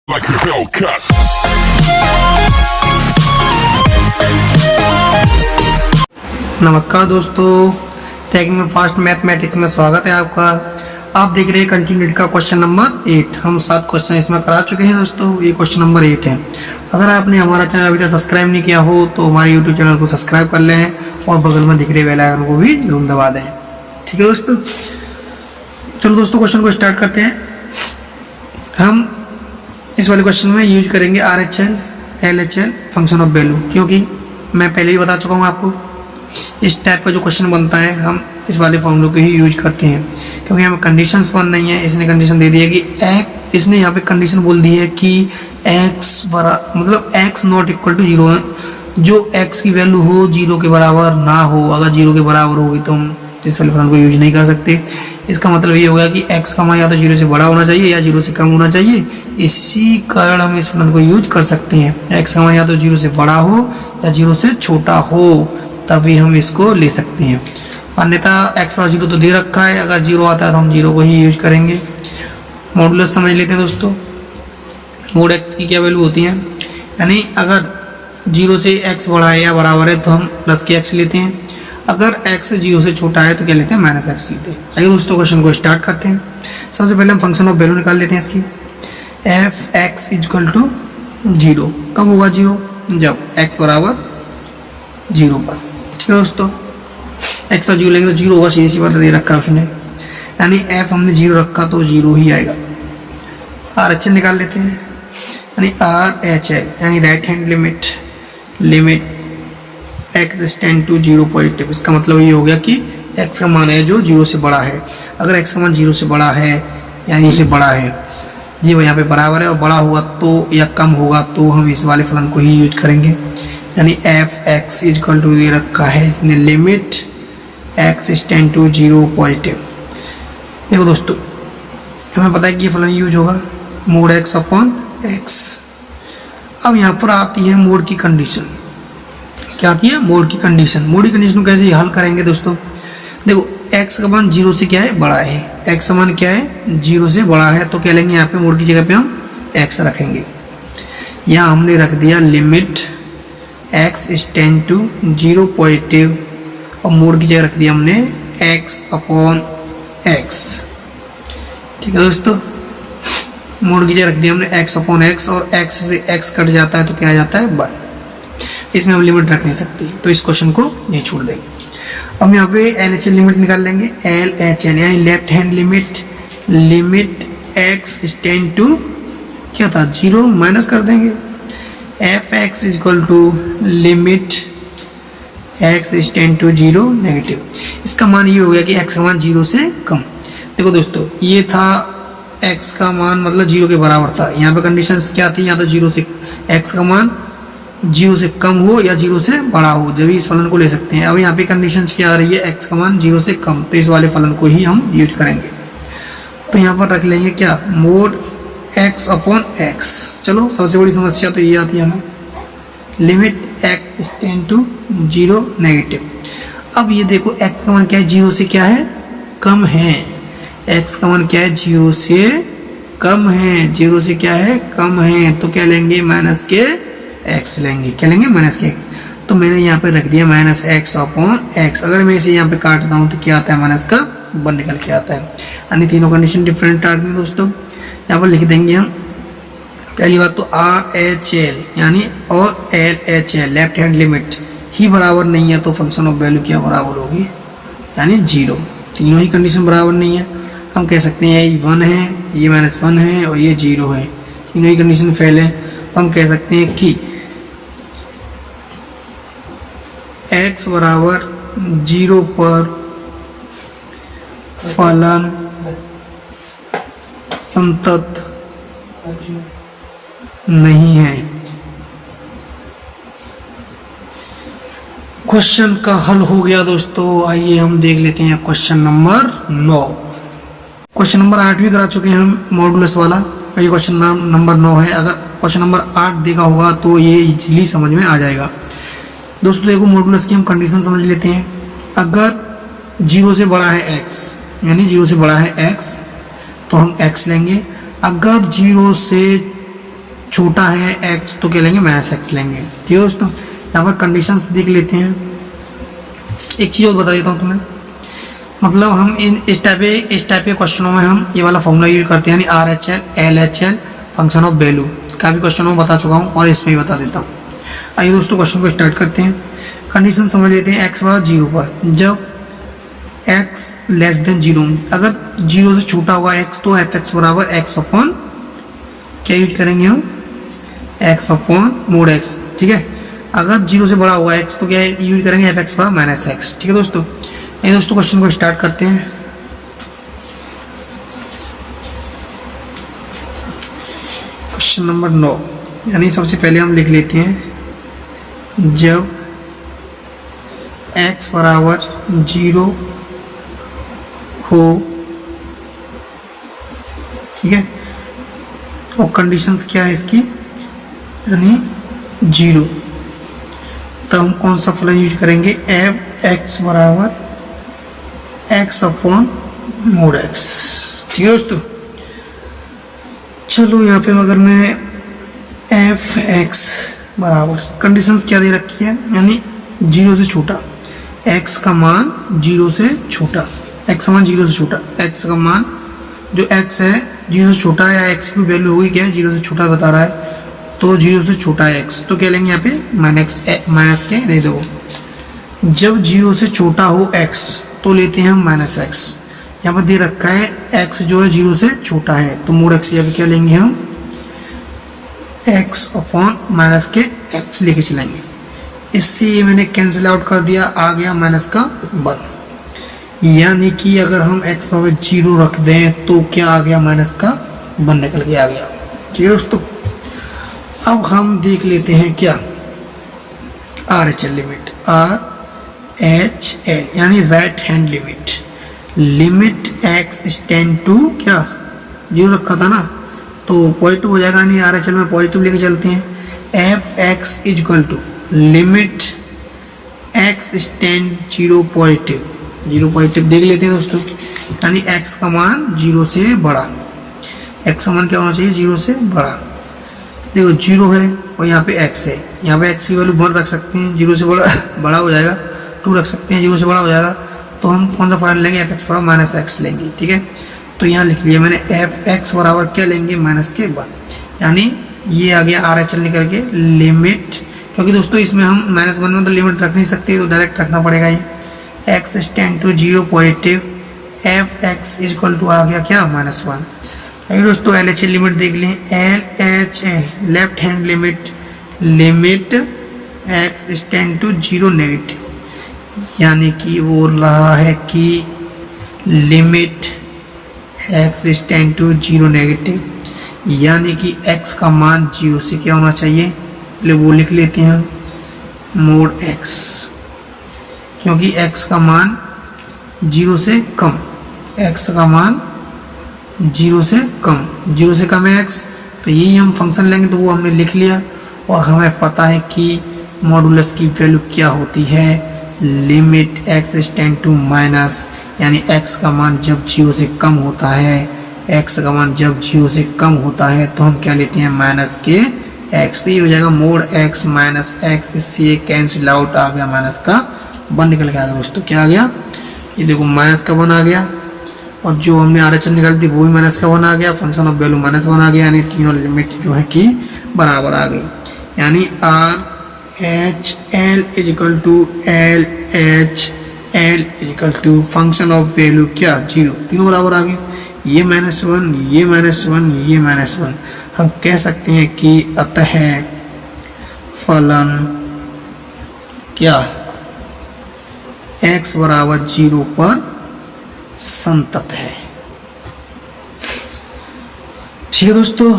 like a Hellcat. नमस्कार दोस्तों, technical fast mathematics में स्वागत है आपका। आप देख रहे हैं कंटिन्यूड का क्वेश्चन नंबर 8। हम 7 क्वेश्चन इसमें करा चुके हैं दोस्तों, ये क्वेश्चन नंबर 8 है। अगर आपने हमारा चैनल अभी तक सब्सक्राइब नहीं किया हो तो हमारे यूट्यूब चैनल को सब्सक्राइब कर लें और बगल में दिख रहे बेल आइकन को भी जरूर दबा दें। ठीक है दोस्तों, चलो दोस्तों क्वेश्चन को स्टार्ट करते हैं। हम इस वाले क्वेश्चन में यूज करेंगे RHL LHL function of value, क्योंकि मैं पहले ही बता चुका हूँ आपको इस टाइप का जो क्वेश्चन बनता है हम इस वाले फॉर्मूले को ही यूज करते हैं, क्योंकि हमें कंडीशंस बन नहीं है। इसने कंडीशन दे दी है कि इसने यहाँ पे कंडीशन बोल दी है कि x नॉट इक्वल टू 0 है, जो x की वैल्यू हो 0 के बराबर ना हो। अगर 0 के बराबर होगी तो हम इस वाले फंक्शन को यूज नहीं कर सकते। इसका मतलब ये होगा कि x का मान या तो 0 से बड़ा होना चाहिए या 0 से कम होना चाहिए। इसी कारण हम इस फंक्शन को यूज कर सकते हैं। x का मान या तो 0 से बड़ा हो या 0 से छोटा हो, तभी हम इसको ले सकते हैं। अन्यथा x और 0 तो दे रखा है, अगर 0 आता है तो हम 0 को ही यूज करेंगे। मॉडुलस समझ लेते हैं दोस्तों। मोड x की क्या वैल्यू होती है, यानी अगर 0 से x बड़ा है या बराबर है तो हम प्लस के x लेते हैं, अगर x 0 से छोटा है तो क्या लेते हैं, माइनस x लेते हैं। आइए दोस्तों क्वेश्चन को स्टार्ट करते हैं। सबसे पहले हम फंक्शन ऑफ वैल्यू निकाल लेते हैं इसकी। एफ एक्स इजकल टू 0 कब होगा 0, जब x बराबर 0 पर। ठीक है दोस्तों, x और 0 लेंगे तो 0 होगा, सीधी सी बात दे रखा है उसने, यानी f हमने 0 रखा तो 0 ही आएगा। RHL निकाल लेते हैं, यानी RHL यानी right hand limit x tend to 0 positive. इसका मतलब ये हो गया कि x का मान है जो 0 से बड़ा है। अगर x का मान 0 से बड़ा है यानी से बड़ा है, ये यहाँ पे बराबर है और बड़ा होगा तो या कम होगा तो हम इस वाले फलन को ही यूज करेंगे। यानी एफ एक्स इजकल टू ये रखा है इसने limit x tend to 0 positive. देखो दोस्तों, हमें पता है कि ये फलन यूज होगा मोड x अपॉन x। अब यहाँ पर आती है मोड की कंडीशन। क्या आती है, मोड की कंडीशन। मोड की कंडीशन को कैसे हल करेंगे दोस्तों, देखो x का मान 0 से क्या है, बड़ा है। x का मान क्या है, 0 से बड़ा है, तो क्या लेंगे यहाँ पे मोड की जगह पे हम x रखेंगे। यहाँ हमने रख दिया limit x tend to 0 positive और मोड की जगह रख दिया हमने x अपॉन x। ठीक है दोस्तों, मोड की जगह रख दिया हमने x अपॉन x और x से x कट जाता है तो क्या आ जाता है 1। इसमें हम लिमिट रख नहीं सकते तो इस क्वेश्चन को नहीं छोड़ देंगे। अब यहाँ पे LHL लिमिट निकाल लेंगे। LHL यानी left hand limit x tend to क्या था 0 माइनस कर देंगे f x equal to limit x tend to 0 negative. इसका मान ये हो गया कि x का मान 0 से कम। देखो दोस्तों, ये था x का मान मतलब 0 के बराबर था। यहाँ पे कंडीशंस क्या थी, यहाँ तो 0 से x का मान 0 से कम हो या 0 से बड़ा हो, जब इस फलन को ले सकते हैं। अब यहाँ पे कंडीशंस क्या आ रही है, x का मान 0 से कम, तो इस वाले फलन को ही हम यूज करेंगे। तो यहाँ पर रख लेंगे क्या, मोड x अपॉन x। चलो सबसे बड़ी समस्या तो ये आती है हमें, limit x tend to 0 negative. अब ये देखो x का मान क्या है, 0 से क्या है, कम है। x का मान क्या है, 0 से कम है। 0 से क्या है, कम है, तो क्या लेंगे, माइनस के x लेंगे। क्या लेंगे, माइनस के x। तो मैंने यहाँ पे रख दिया माइनस x अपॉन x। अगर मैं इसे यहाँ पे काटता हूँ तो क्या आता है, माइनस का 1 निकल के आता है। यानी तीनों कंडीशन डिफरेंट आ रही है दोस्तों। यहाँ पर लिख देंगे हम पहली बात तो RHL यानी और LHL लेफ्ट हैंड लिमिट ही बराबर नहीं है तो फंक्शन ऑफ वैल्यू क्या बराबर होगी, यानी 0। तीनों ही कंडीशन बराबर नहीं है। हम कह सकते हैं ये 1 है, ये -1 है और ये 0 है, तीनों ही कंडीशन फेल है। तो हम कह सकते हैं कि x बराबर 0 पर फलन संतत नहीं है। क्वेश्चन का हल हो गया दोस्तों। आइए हम देख लेते हैं क्वेश्चन नंबर 9। क्वेश्चन नंबर 8 भी करा चुके हैं हम मॉडुलस वाला, ये क्वेश्चन नंबर 9 है। अगर क्वेश्चन नंबर 8 देखा होगा तो ये इजीली समझ में आ जाएगा। दोस्तों देखो मॉडुलस की हम कंडीशन समझ लेते हैं। अगर 0 से बड़ा है x, यानी 0 से बड़ा है x तो हम x लेंगे। अगर 0 से छोटा है x तो क्या लेंगे माइनस एक्स लेंगे। ठीक है दोस्तों, यहाँ पर कंडीशंस देख लेते हैं। एक चीज़ और बता देता हूँ तुम्हें, मतलब हम इस टाइप के क्वेश्चनों में हम ये वाला फॉर्मूला यूज करते हैं, यानी RHL LHL function of value. काफ़ी क्वेश्चनों में बता चुका हूँ और इसमें भी बता देता हूँ। आइए दोस्तों क्वेश्चन को स्टार्ट करते हैं। कंडीशन समझ लेते हैं। x बराबर 0 पर जब x लेस देन 0, अगर 0 से छोटा होगा x तो f(x) बराबर x अपॉन क्या यूज करेंगे हम, x अपॉन मोड x। ठीक है, अगर 0 से बड़ा होगा x तो क्या यूज करेंगे f(x) बराबर माइनस x। ठीक है दोस्तों, ये दोस्तों क्वेश्चन को स्टार्ट करते हैं। क्वेश्चन नंबर 9, यानी सबसे पहले हम लिख लेते हैं जब x बराबर 0 हो, ठीक है, और कंडीशंस क्या है इसकी, यानी 0, तब हम कौन सा फलन यूज करेंगे, f(x) बराबर x अपॉन मोड x। ठीक है दोस्तों, चलो यहाँ पे अगर मैं f(x) बराबर कंडीशंस क्या दे रखी है, यानी 0 से छोटा, x का मान 0 से छोटा, x का मान 0 से छोटा, x का मान जो x है 0 से छोटा है, या x की वैल्यू होगी क्या है 0 से छोटा बता रहा है, तो 0 से छोटा है x, तो क्या लेंगे यहाँ पे माइनस के दे दो। जब 0 से छोटा हो x तो लेते हैं हम माइनस x। यहाँ पर दे रखा है x जो है 0 से छोटा है, तो मोड x यहाँ पे क्या लेंगे हम x अपॉन माइनस के x लेके चलेंगे। इससे ये मैंने कैंसिल आउट कर दिया, आ गया माइनस का 1, यानी कि अगर हम x पर 0 रख दें तो क्या आ गया माइनस का 1 निकल के आ गया। ठीक है दोस्तों, अब हम देख लेते हैं क्या RHL लिमिट, RHL यानी right hand limit x tend to क्या 0 रखा था ना, तो पॉजिटिव हो जाएगा, यानी RHL में पॉजिटिव लेके चलते हैं। f(x) equal to limit x tend 0 positive देख लेते हैं दोस्तों, यानी x का मान 0 से बड़ा, x का मान क्या होना चाहिए 0 से बड़ा। देखो 0 है और यहाँ पे x है, यहाँ पे x की वैल्यू 1 रख सकते हैं, 0 से बड़ा हो जाएगा, 2 रख सकते हैं, 0 से बड़ा हो जाएगा, तो हम कौन सा फलन लेंगे f(x) बराबर माइनस x लेंगे। ठीक है, तो यहाँ लिख लिया मैंने f(x) बराबर क्या लेंगे माइनस के 1, यानी ये आ गया RHL निकल के लिमिट, क्योंकि दोस्तों इसमें हम -1 में तो लिमिट रख नहीं सकते, तो डायरेक्ट रखना पड़ेगा ये x tend to 0 positive, f(x) equal to आ गया क्या -1। अभी दोस्तों LHL लिमिट देख लें, LHL left hand limit x tend to 0 negative, यानी कि बोल रहा है कि limit x tend to 0 negative, यानी कि x का मान 0 से क्या होना चाहिए, पहले वो लिख लेते हैं मोड x, क्योंकि x का मान 0 से कम, x का मान 0 से कम है x, तो यही हम फंक्शन लेंगे, तो वो हमने लिख लिया। और हमें पता है कि मॉडुलस की वैल्यू क्या होती है, limit x tend to minus, यानी x का मान जब 0 से कम होता है, x का मान जब 0 से कम होता है तो हम क्या लेते हैं माइनस के x, तो ये हो जाएगा मोड x माइनस x, इससे कैंसिल आउट आ गया, माइनस का 1 निकल के आ गया दोस्तों। क्या आ गया, ये देखो माइनस का 1 आ गया, और जो हमने RHL निकाली थी वो भी माइनस का 1 आ गया, फंक्शन ऑफ वैल्यू -1 आ गया, यानी तीनों लिमिट जो है कि बराबर आ गई, यानी RHL equal to LHL equal to function of value क्या 0, तीनों बराबर आ गए, ये -1 ये -1 ये -1। हम कह सकते हैं कि अतः फलन क्या x बराबर 0 पर संतत है। ठीक है दोस्तों,